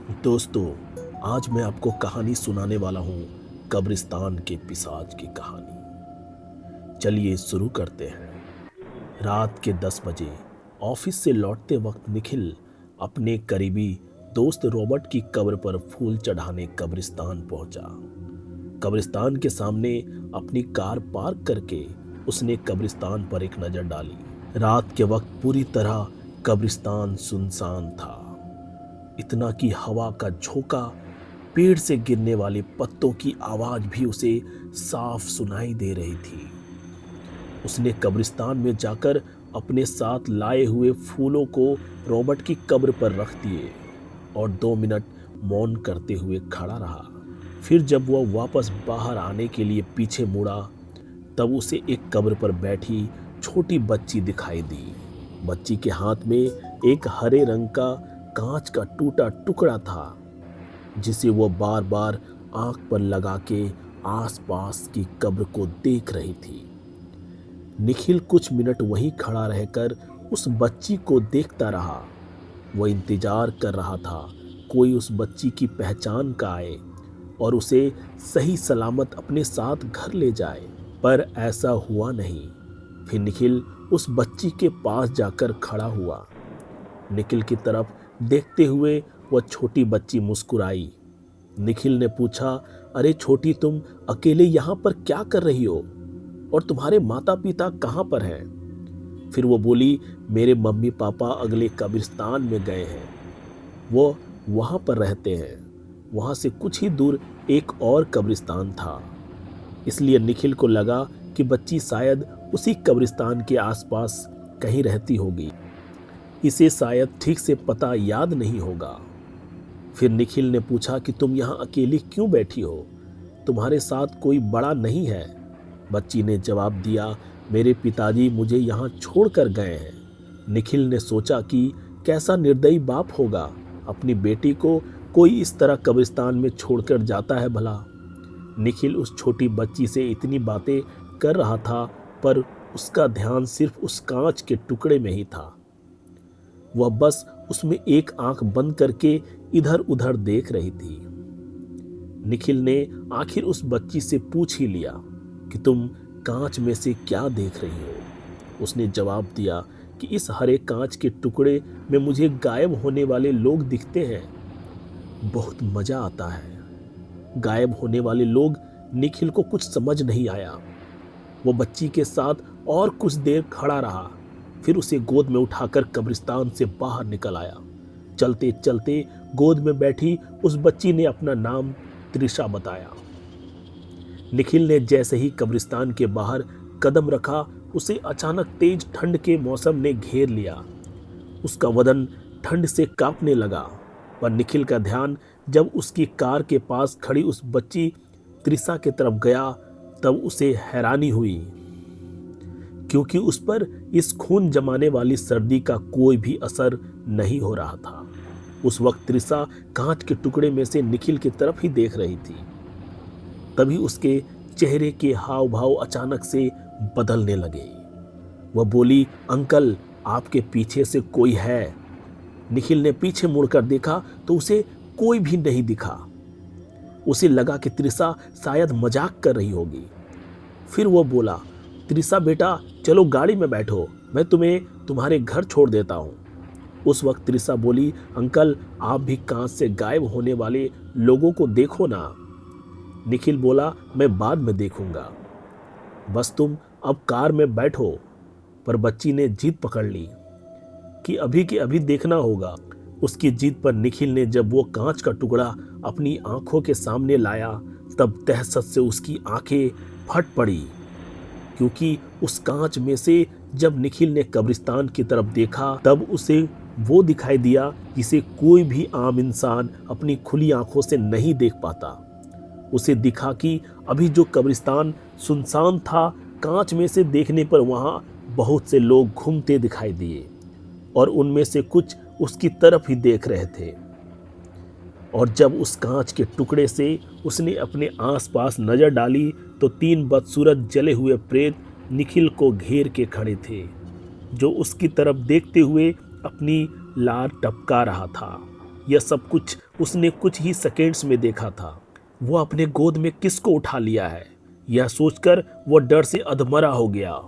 दोस्तों, आज मैं आपको कहानी सुनाने वाला हूँ कब्रिस्तान के पिशाच की कहानी। चलिए शुरू करते हैं। रात के 10 बजे ऑफिस से लौटते वक्त निखिल अपने करीबी दोस्त रॉबर्ट की कब्र पर फूल चढ़ाने कब्रिस्तान पहुंचा। कब्रिस्तान के सामने अपनी कार पार्क करके उसने कब्रिस्तान पर एक नज़र डाली। रात के वक्त पूरी तरह कब्रिस्तान सुनसान था। इतना कि हवा का झोंका, पेड़ से गिरने वाले पत्तों की आवाज भी उसे साफ सुनाई दे रही थी। उसने कब्रिस्तान में जाकर अपने साथ लाए हुए फूलों को रॉबर्ट की कब्र पर रख दिए और 2 मिनट मौन करते हुए खड़ा रहा। फिर जब वह वापस बाहर आने के लिए पीछे मुड़ा, तब उसे एक कब्र पर बैठी छोटी बच्ची दिखाई दी। बच्ची के हाथ में एक हरे रंग का कांच का टूटा टुकड़ा था, जिसे वो बार बार आंख पर लगा के आसपास की कब्र को देख रही थी। निखिल कुछ मिनट वहीं खड़ा रहकर उस बच्ची को देखता रहा। वह इंतजार कर रहा था कोई उस बच्ची की पहचान का आए और उसे सही सलामत अपने साथ घर ले जाए, पर ऐसा हुआ नहीं। फिर निखिल उस बच्ची के पास जाकर खड़ा हुआ। निखिल की तरफ देखते हुए वह छोटी बच्ची मुस्कुराई। निखिल ने पूछा, अरे छोटी, तुम अकेले यहाँ पर क्या कर रही हो और तुम्हारे माता पिता कहाँ पर हैं? फिर वो बोली, मेरे मम्मी पापा अगले कब्रिस्तान में गए हैं, वो वहाँ पर रहते हैं। वहाँ से कुछ ही दूर एक और कब्रिस्तान था। इसलिए निखिल को लगा कि बच्ची शायद उसी कब्रिस्तान के आसपास कहीं रहती होगी। इसे शायद ठीक से पता याद नहीं होगा। फिर निखिल ने पूछा कि तुम यहाँ अकेली क्यों बैठी हो? तुम्हारे साथ कोई बड़ा नहीं है? बच्ची ने जवाब दिया, मेरे पिताजी मुझे यहाँ छोड़कर गए हैं। निखिल ने सोचा कि कैसा निर्दयी बाप होगा, अपनी बेटी को कोई इस तरह कब्रिस्तान में छोड़कर जाता है भला। निखिल उस छोटी बच्ची से इतनी बातें कर रहा था, पर उसका ध्यान सिर्फ उस कांच के टुकड़े में ही था। वह बस उसमें एक आंख बंद करके इधर उधर देख रही थी। निखिल ने आखिर उस बच्ची से पूछ ही लिया कि तुम कांच में से क्या देख रही हो? उसने जवाब दिया कि इस हरे कांच के टुकड़े में मुझे गायब होने वाले लोग दिखते हैं। बहुत मजा आता है। गायब होने वाले लोग। निखिल को कुछ समझ नहीं आया। वो बच्ची के साथ और कुछ देर खड़ा रहा, फिर उसे गोद में उठाकर कब्रिस्तान से बाहर निकल आया। चलते चलते गोद में बैठी उस बच्ची ने अपना नाम त्रिशा बताया। निखिल ने जैसे ही कब्रिस्तान के बाहर कदम रखा, उसे अचानक तेज ठंड के मौसम ने घेर लिया। उसका बदन ठंड से कांपने लगा, पर निखिल का ध्यान जब उसकी कार के पास खड़ी उस बच्ची त्रिशा की तरफ गया, तब उसे हैरानी हुई, क्योंकि उस पर इस खून जमाने वाली सर्दी का कोई भी असर नहीं हो रहा था। उस वक्त त्रिशा कांच के टुकड़े में से निखिल की तरफ ही देख रही थी। तभी उसके चेहरे के हाव भाव अचानक से बदलने लगे। वह बोली, अंकल, आपके पीछे से कोई है। निखिल ने पीछे मुड़कर देखा तो उसे कोई भी नहीं दिखा। उसे लगा कि त्रिशा शायद मजाक कर रही होगी। फिर वो बोला, त्रिशा बेटा, चलो गाड़ी में बैठो, मैं तुम्हें तुम्हारे घर छोड़ देता हूँ। उस वक्त त्रिशा बोली, अंकल, आप भी कांच से गायब होने वाले लोगों को देखो ना। निखिल बोला, मैं बाद में देखूंगा, बस तुम अब कार में बैठो। पर बच्ची ने जिद पकड़ ली कि अभी के अभी देखना होगा। उसकी जिद पर निखिल ने जब वो कांच का टुकड़ा अपनी आंखों के सामने लाया, तब दहशत से उसकी आंखें फट पड़ी, क्योंकि उस कांच में से जब निखिल ने कब्रिस्तान की तरफ देखा, तब उसे वो दिखाई दिया जिसे कोई भी आम इंसान अपनी खुली आंखों से नहीं देख पाता। उसे दिखा कि अभी जो कब्रिस्तान सुनसान था, कांच में से देखने पर वहां बहुत से लोग घूमते दिखाई दिए और उनमें से कुछ उसकी तरफ ही देख रहे थे। और जब उस कांच के टुकड़े से उसने अपने आसपास नजर डाली, तो 3 बदसूरत जले हुए प्रेत निखिल को घेर के खड़े थे, जो उसकी तरफ देखते हुए अपनी लार टपका रहा था। यह सब कुछ उसने कुछ ही सेकेंड्स में देखा था। वो अपने गोद में किसको उठा लिया है, यह सोचकर वो डर से अधमरा हो गया।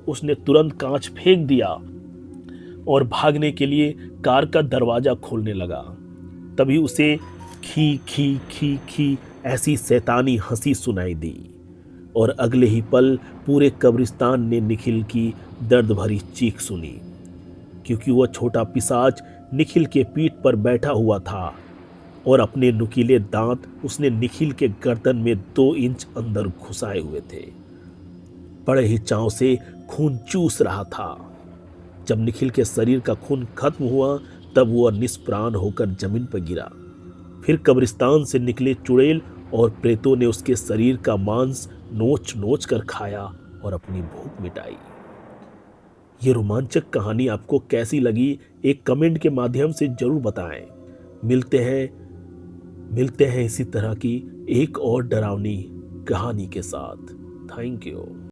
उसने तुरंत कांच फेंक दिया और भागने के लिए कार का दरवाजा खोलने लगा। तभी उसे खी खी खी खी ऐसी शैतानी हंसी सुनाई दी और अगले ही पल पूरे कब्रिस्तान ने निखिल की दर्द भरी चीख सुनी, क्योंकि वह छोटा पिशाच निखिल के पीठ पर बैठा हुआ था और अपने नुकीले दांत उसने निखिल के गर्दन में 2 इंच अंदर घुसाए हुए थे। बड़े ही चाव से खून चूस रहा था। जब निखिल के शरीर का खून खत्म हुआ तब वह निष्प्राण होकर जमीन पर गिरा। फिर कब्रिस्तान से निकले चुड़ैल और प्रेतों ने उसके शरीर का मांस नोच नोच कर खाया और अपनी भूख मिटाई। ये रोमांचक कहानी आपको कैसी लगी, एक कमेंट के माध्यम से जरूर बताएं। मिलते हैं इसी तरह की एक और डरावनी कहानी के साथ। Thank you.